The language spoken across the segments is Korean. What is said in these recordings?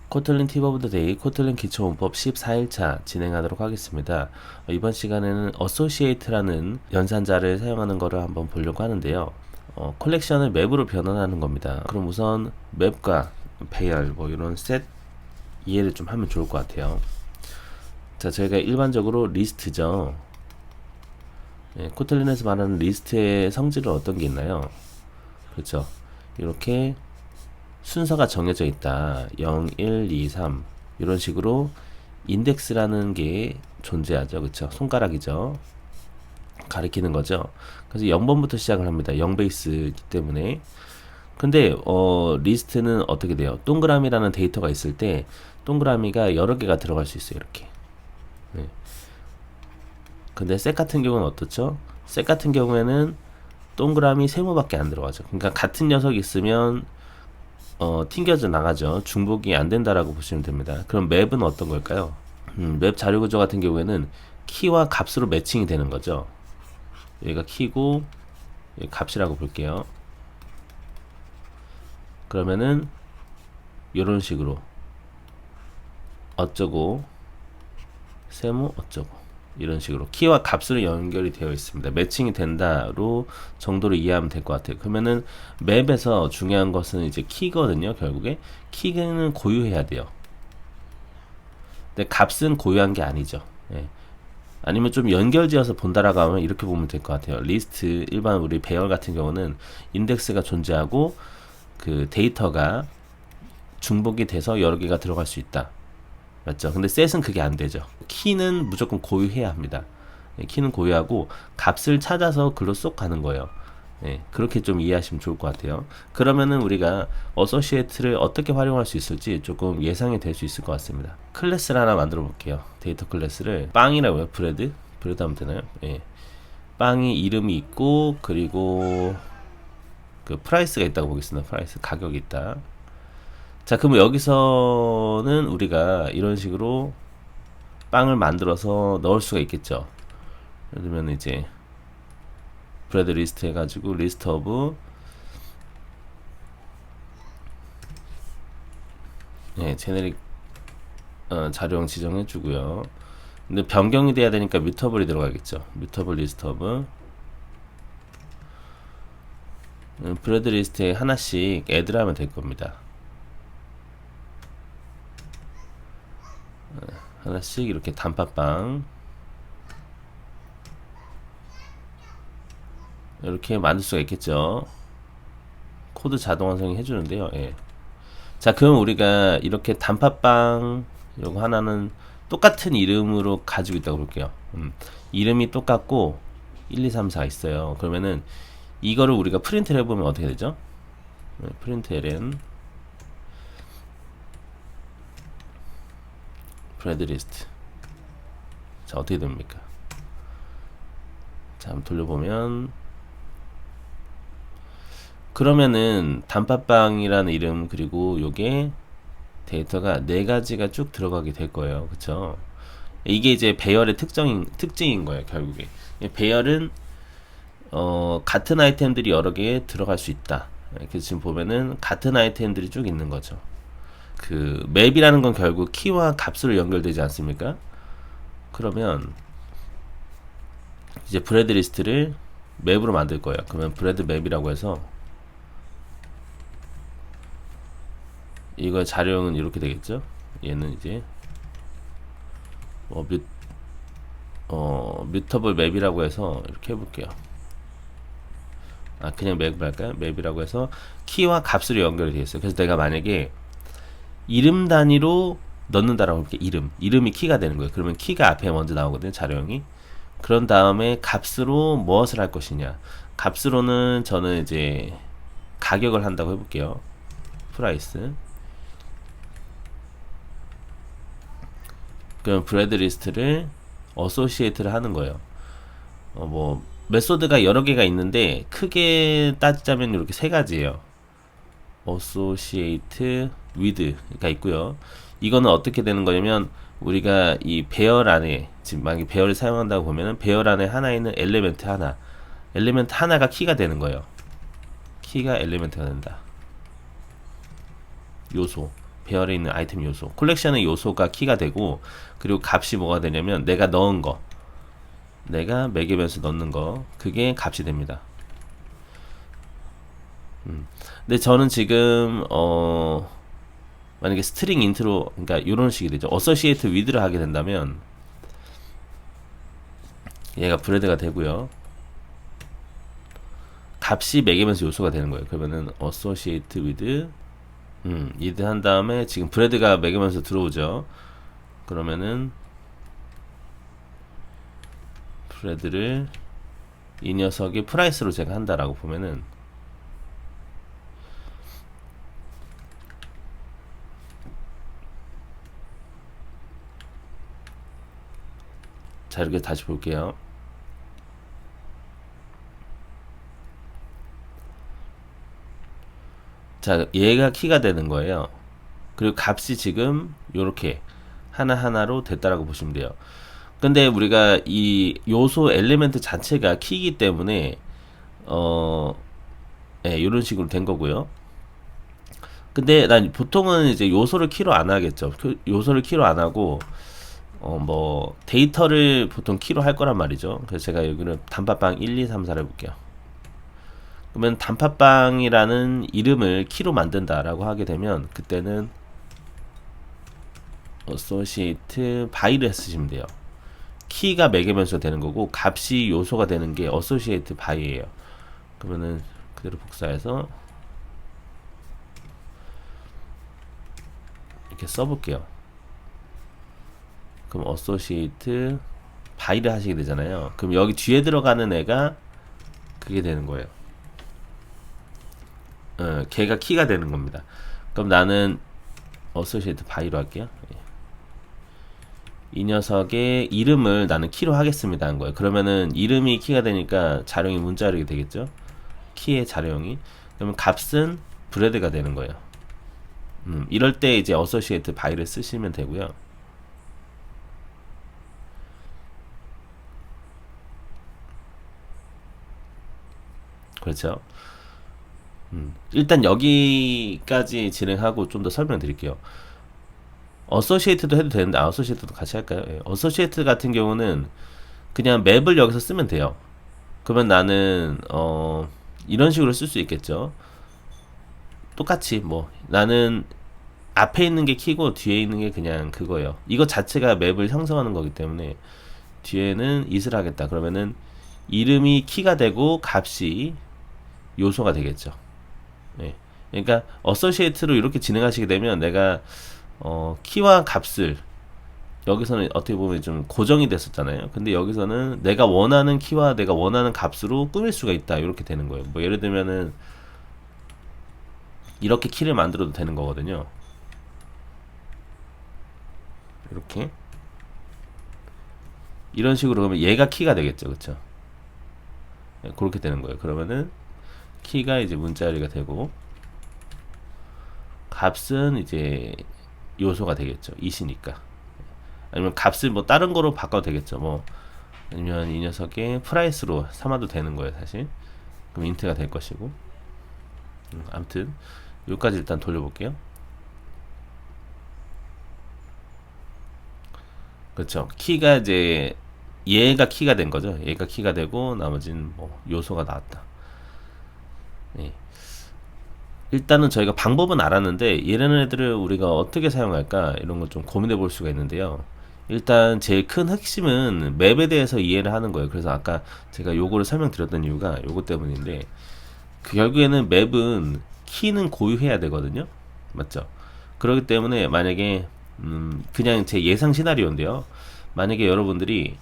코틀린 팁 오브 더 데이 코틀린 기초문법 14일차 진행하도록 하겠습니다. 이번 시간에는 어소시에이트라는 연산자를 사용하는 것을 한번 보려고 하는데요. 컬렉션을 맵으로 변환하는 겁니다. 그럼 우선 맵과 배열 뭐 이런 셋 이해를 좀 하면 좋을 것 같아요. 자, 저희가 일반적으로 리스트죠. 코틀린에서 말하는 리스트의 성질은 어떤 게 있나요? 그렇죠. 이렇게 순서가 정해져 있다. 0, 1, 2, 3 이런 식으로 인덱스라는 게 존재하죠. 그쵸? 손가락이죠. 가리키는 거죠. 그래서 0번부터 시작을 합니다. 0 베이스이기 때문에. 근데 리스트는 어떻게 돼요? 동그라미라는 데이터가 있을 때 동그라미가 여러 개가 들어갈 수 있어요. 이렇게. 네. 근데 셋 같은 경우는 어떻죠? 셋 같은 경우에는 동그라미 세모밖에 안 들어가죠. 그러니까 같은 녀석이 있으면 튕겨져 나가죠. 중복이 안 된다라고 보시면 됩니다. 그럼 맵은 어떤 걸까요? 맵 자료 구조 같은 경우에는 키와 값으로 매칭이 되는 거죠. 여기가 키고 여기 값이라고 볼게요. 그러면은 이런 식으로 어쩌고 세모 어쩌고 이런 식으로 키와 값으로 연결이 되어 있습니다. 매칭이 된다로 정도로 이해하면 될 것 같아요. 그러면은 맵에서 중요한 것은 이제 키거든요. 결국에 키는 고유해야 돼요. 근데 값은 고유한 게 아니죠. 예. 아니면 좀 연결지어서 본다라고 하면 이렇게 보면 될 것 같아요. 리스트 일반 우리 배열 같은 경우는 인덱스가 존재하고 그 데이터가 중복이 돼서 여러 개가 들어갈 수 있다. 맞죠? 근데 셋은 그게 안 되죠. 키는 무조건 고유해야 합니다. 키는 고유하고 값을 찾아서 글로 쏙 가는 거예요. 그렇게 좀 이해하시면 좋을 것 같아요. 그러면은 우리가 어소시에이트를 어떻게 활용할 수 있을지 조금 예상이 될 수 있을 것 같습니다. 클래스를 하나 만들어 볼게요. 데이터 클래스를 빵이라고 해요. 브레드 하면 되나요? 빵이 이름이 있고 그리고 그 프라이스가 있다고 보겠습니다. 프라이스 가격이 있다. 자, 그러면 여기서는 우리가 이런 식으로 빵을 만들어서 넣을 수가 있겠죠. 예를 들면 이제 브레드 리스트 해가지고 리스트 오브 제네릭 자료형 지정해 주고요. 근데 변경이 돼야 되니까 뮤터블이 들어가겠죠. 뮤터블 리스트 오브 브레드 리스트에 하나씩 애드를 하면 될 겁니다. 하나씩 이렇게 단팥빵 이렇게 만들 수가 있겠죠. 코드 자동 완성이 해주는데요. 자, 그럼 우리가 이렇게 단팥빵 요거 하나는 똑같은 이름으로 가지고 있다고 볼게요. 이름이 똑같고 1, 2, 3, 4 있어요. 그러면은 이거를 우리가 프린트를 해보면 어떻게 되죠? 프린트 ln 브레드 리스트. 자, 어떻게 됩니까? 자, 한번 돌려보면 그러면은 단팥빵이라는 이름 그리고 요게 데이터가 네 가지가 쭉 들어가게 될 거예요. 그쵸? 이게 이제 배열의 특징인 거예요. 결국에 배열은 같은 아이템들이 여러 개 들어갈 수 있다. 그래서 지금 보면은 같은 아이템들이 쭉 있는 거죠. 그 맵이라는 건 결국 키와 값으로 연결되지 않습니까? 그러면 이제 브레드 리스트를 맵으로 만들 거예요. 그러면 브레드 맵이라고 해서 이거 자료형은 이렇게 되겠죠. 얘는 이제 뮤터블 맵이라고 해서 이렇게 해볼게요. 그냥 맵 할까요? 맵이라고 해서 키와 값으로 연결이 되어 있어요. 그래서 내가 만약에 이름 단위로 넣는다라고 할게. 이름이 키가 되는 거예요. 그러면 키가 앞에 먼저 나오거든요. 자료형이. 그런 다음에 값으로 무엇을 할 것이냐. 값으로는 저는 이제 가격을 한다고 해볼게요. 프라이스. 그럼 브레드 리스트를 어소시에이트를 하는 거예요. 뭐 메소드가 여러 개가 있는데 크게 따지자면 이렇게 세 가지예요. associate with가 있고요. 이거는 어떻게 되는 거냐면 우리가 이 배열 안에 지금 만약에 배열을 사용한다고 보면은 배열 안에 하나 있는 엘리멘트 하나가 키가 되는 거예요. 키가 엘리멘트가 된다. 요소. 배열에 있는 아이템 요소. 콜렉션의 요소가 키가 되고, 그리고 값이 뭐가 되냐면 내가 넣은 거, 내가 매개변수 넣는 거, 그게 값이 됩니다. 근데 저는 지금 만약에 스트링 인트로, 그러니까 이런 식이 되죠. 어서시에이트 위드를 하게 된다면 얘가 브레드가 되고요. 값이 매개변수 요소가 되는 거예요. 그러면은 어소시에이트 위드 이드 한 다음에 지금 브레드가 매개변수 들어오죠. 그러면은 브레드를 이 녀석이 프라이스로 제가 한다라고 보면은, 자, 이렇게 다시 볼게요. 자, 얘가 키가 되는 거예요. 그리고 값이 지금 요렇게 하나하나로 됐다라고 보시면 돼요. 근데 우리가 이 요소 엘리멘트 자체가 키이기 때문에 이런 식으로 된 거고요. 근데 난 보통은 이제 요소를 키로 안 하겠죠. 요소를 키로 안 하고 뭐 데이터를 보통 키로 할 거란 말이죠. 그래서 제가 여기는 단팥빵 1, 2, 3, 4를 해볼게요. 그러면 단팥빵이라는 이름을 키로 만든다라고 하게 되면 그때는 associate by를 쓰시면 돼요. 키가 매개변수가 되는 거고 값이 요소가 되는 게 associate by예요. 그러면은 그대로 복사해서 이렇게 써볼게요. 그럼 associate by를 하시게 되잖아요. 그럼 여기 뒤에 들어가는 애가 그게 되는 거예요. 걔가 키가 되는 겁니다. 그럼 나는 associate by로 할게요. 이 녀석의 이름을 나는 키로 하겠습니다 한 거예요. 그러면은 이름이 키가 되니까 자령이 문자력이 되겠죠. 키의 자령이. 그러면 값은 브레드가 되는 거예요. 이럴 때 이제 associate by를 쓰시면 되고요. 그렇죠. 일단 여기까지 진행하고 좀 더 설명드릴게요. 어소시에이트도 해도 되는데 어소시에이트도 같이 할까요? 예. 어소시에이트 같은 경우는 그냥 맵을 여기서 쓰면 돼요. 그러면 나는 이런 식으로 쓸 수 있겠죠. 똑같이 뭐 나는 앞에 있는 게 키고 뒤에 있는 게 그냥 그거예요. 이거 자체가 맵을 형성하는 거기 때문에 뒤에는 it을 하겠다. 그러면은 이름이 키가 되고 값이 요소가 되겠죠. 예. 그러니까 어소시에이트로 이렇게 진행하시게 되면 내가 키와 값을 여기서는 어떻게 보면 좀 고정이 됐었잖아요. 근데 여기서는 내가 원하는 키와 내가 원하는 값으로 꾸밀 수가 있다. 이렇게 되는 거예요. 뭐 예를 들면은 이렇게 키를 만들어도 되는 거거든요. 이렇게 이런 식으로 그러면 얘가 키가 되겠죠. 그쵸? 네, 그렇게 되는 거예요. 그러면은 키가 이제 문자리가 되고 값은 이제 요소가 되겠죠. it이니까. 아니면 값을 뭐 다른 거로 바꿔도 되겠죠. 뭐 아니면 이 녀석의 프라이스로 삼아도 되는 거예요. 사실. 그럼 인트가 될 것이고. 아무튼 여기까지 일단 돌려볼게요. 그렇죠. 키가 이제 얘가 키가 된 거죠. 얘가 키가 되고 나머지는 뭐 요소가 나왔다. 네. 일단은 저희가 방법은 알았는데 이런 애들을 우리가 어떻게 사용할까 이런 걸 좀 고민해 볼 수가 있는데요. 일단 제일 큰 핵심은 맵에 대해서 이해를 하는 거예요. 그래서 아까 제가 요거를 설명드렸던 이유가 요거 때문인데 결국에는 맵은 키는 고유해야 되거든요. 맞죠? 그렇기 때문에 만약에 그냥 제 예상 시나리오인데요. 만약에 여러분들이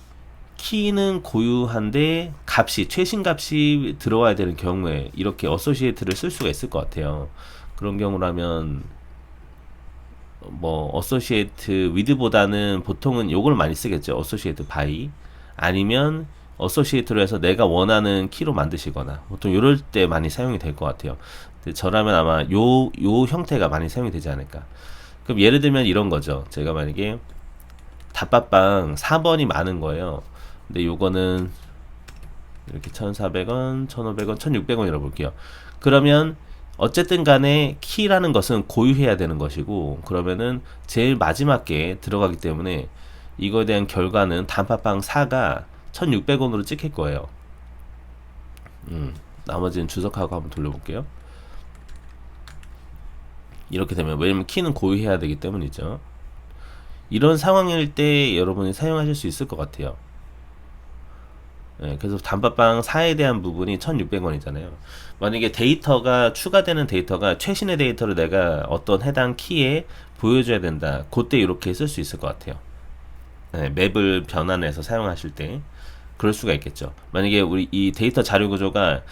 키는 고유한데 값이 최신 값이 들어와야 되는 경우에 이렇게 어소시에이트를 쓸 수가 있을 것 같아요. 그런 경우라면 뭐 어소시에이트 위드보다는 보통은 요걸 많이 쓰겠죠. 어소시에이트 바이 아니면 어소시에이트로 해서 내가 원하는 키로 만드시거나 보통 이럴 때 많이 사용이 될 것 같아요. 근데 저라면 아마 요 형태가 많이 사용이 되지 않을까. 그럼 예를 들면 이런 거죠. 제가 만약에 단팥빵 4번이 많은 거예요. 근데 요거는 이렇게 1,400원, 1,500원, 1,600원이라고 볼게요. 그러면 어쨌든 간에 키라는 것은 고유해야 되는 것이고, 그러면은 제일 마지막 게 들어가기 때문에 이거에 대한 결과는 단팥빵 4가 1600원으로 찍힐 거예요. 나머지는 주석하고 한번 돌려볼게요. 이렇게 되면, 왜냐면 키는 고유해야 되기 때문이죠. 이런 상황일 때 여러분이 사용하실 수 있을 것 같아요. 네, 그래서 단팥빵 4에 대한 부분이 1600원이잖아요. 만약에 데이터가 추가되는 데이터가 최신의 데이터를 내가 어떤 해당 키에 보여줘야 된다. 그때 이렇게 쓸 수 있을 것 같아요. 네, 맵을 변환해서 사용하실 때 그럴 수가 있겠죠. 만약에 우리 이 데이터 자료 구조가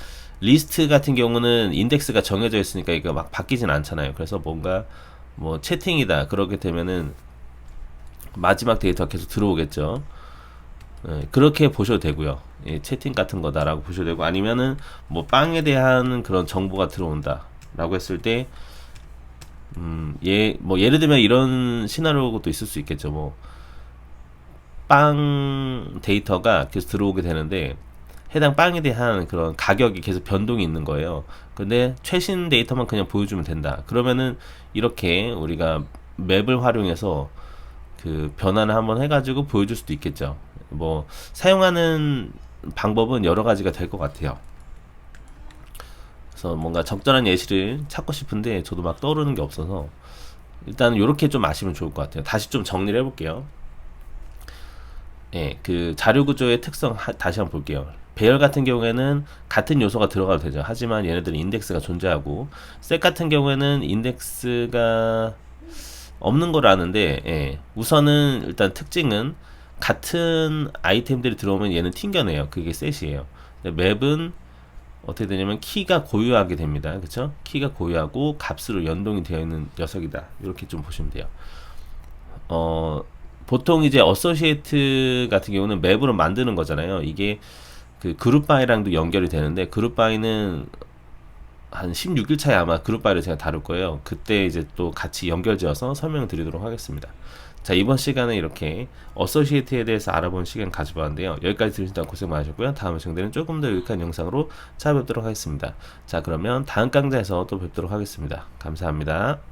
리스트 같은 경우는 인덱스가 정해져 있으니까 이거 막 바뀌진 않잖아요. 그래서 뭔가 뭐 채팅이다 그렇게 되면은 마지막 데이터가 계속 들어오겠죠. 네, 그렇게 보셔도 되고요. 예, 채팅 같은 거다라고 보셔도 되고, 아니면은 뭐 빵에 대한 그런 정보가 들어온다라고 했을 때, 뭐 예를 들면 이런 시나리오도 있을 수 있겠죠. 뭐 빵 데이터가 계속 들어오게 되는데 해당 빵에 대한 그런 가격이 계속 변동이 있는 거예요. 근데 최신 데이터만 그냥 보여주면 된다. 그러면은 이렇게 우리가 맵을 활용해서 그 변환을 한번 해가지고 보여줄 수도 있겠죠. 뭐 사용하는 방법은 여러 가지가 될 것 같아요. 그래서 뭔가 적절한 예시를 찾고 싶은데 저도 막 떠오르는 게 없어서 일단 이렇게 좀 아시면 좋을 것 같아요. 다시 좀 정리를 해볼게요. 예, 그 자료 구조의 특성 다시 한번 볼게요. 배열 같은 경우에는 같은 요소가 들어가도 되죠. 하지만 얘네들은 인덱스가 존재하고, 셋 같은 경우에는 인덱스가 없는 걸 아는데, 예, 우선은 일단 특징은 같은 아이템들이 들어오면 얘는 튕겨내요. 그게 셋이에요. 맵은 어떻게 되냐면 키가 고유하게 됩니다. 그쵸? 키가 고유하고 값으로 연동이 되어 있는 녀석이다. 이렇게 좀 보시면 돼요. 보통 이제 어소시에이트 같은 경우는 맵으로 만드는 거잖아요. 이게 그 그룹 바이랑도 연결이 되는데, 그룹 바이는 한 16일 차에 아마 그룹 바이를 제가 다룰 거예요. 그때 이제 또 같이 연결지어서 설명을 드리도록 하겠습니다. 자, 이번 시간에 이렇게 어소시에이트에 대해서 알아본 시간 가져봤는데요. 여기까지 들으시다가 고생 많으셨고요. 다음 시간에는 조금 더 유익한 영상으로 찾아뵙도록 하겠습니다. 자, 그러면 다음 강좌에서 또 뵙도록 하겠습니다. 감사합니다.